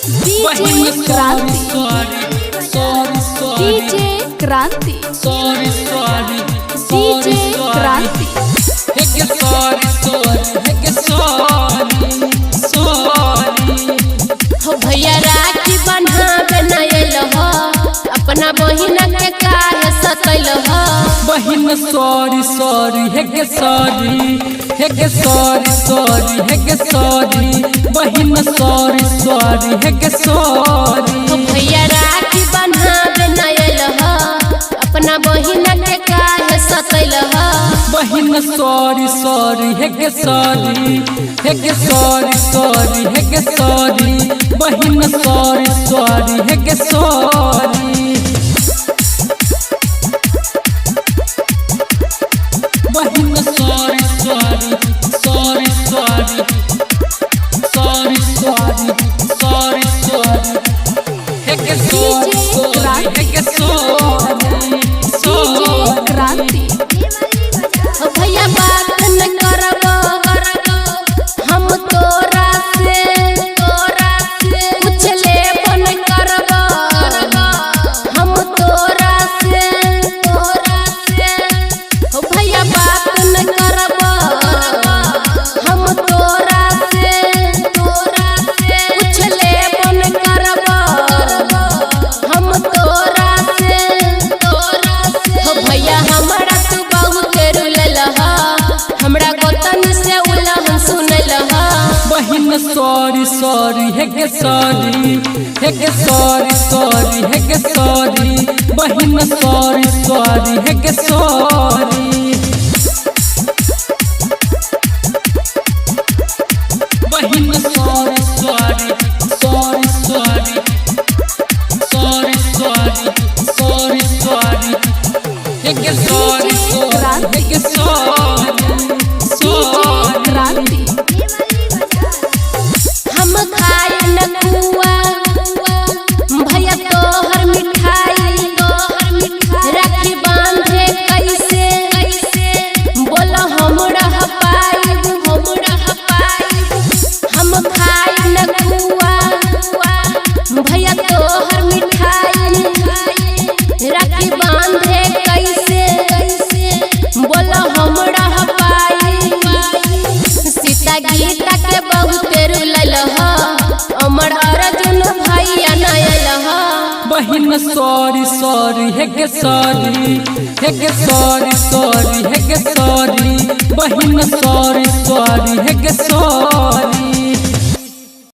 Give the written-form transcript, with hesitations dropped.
DJ क्रांति DJ क्रांति DJ Kranti हो भैया राखी बन्हावे नयल हो अपना बहिन के काहे सतैल हो बहिन सॉरी सॉरी हेगे सॉरी हेगे सॉरी सॉरी हेगे सॉरी बहिन सॉरी सॉरी हेगे सॉरी हो भैया राखी बन्हावे नयल हो अपना बहिन के काहे सतैल हो बहिन सॉरी सॉरी हेगे सॉरी हेगे सॉरी सॉरी हेगे सॉरी बहिन सॉरी सॉरी हेगे सॉरी बहिन sorry sorry sorry sorry sorry sorry sorry sorry हेगे सॉरी सॉरी हेगे सॉरी डीजे क्रांति हो भैया बात न करबो हम तोरा से कुछ लेबो न करबो हम तोरा से हो भैया बात न करबो हम तोरा से कुछ लेबो न करबो हम तोरा से हो भैया हमरा तू बहुत रुलल ह हमरा गोतन से उलहन सुनल ह बहिन सॉरी सॉरी हेगे सॉरी हेगे सॉरी सॉरी हेगे सॉरी बहिन सॉरी सॉरी हेगे सॉरी बहिन sorry sorry sorry sorry sorry sorry sorry sorry हेगे सॉरी सॉरी हेगे सॉरी डीजे क्रांति हम खाए न खुआ भैया तोहर मिठाई राखी बांधे कैसे बोल हम रह पाइब हम खाए न खुआ भैया तोहर मिठाई राखी बांधे कैसे बोल हम रह पाइब सीता गीता के बहुत रुलल ह अमर अर्जुन भैया नयल ह बहिन सॉरी सॉरी हेगे सॉरी हेगे सॉरी सॉरी हेगे सॉरी बहिन सॉरी सॉरी हेगे सॉरी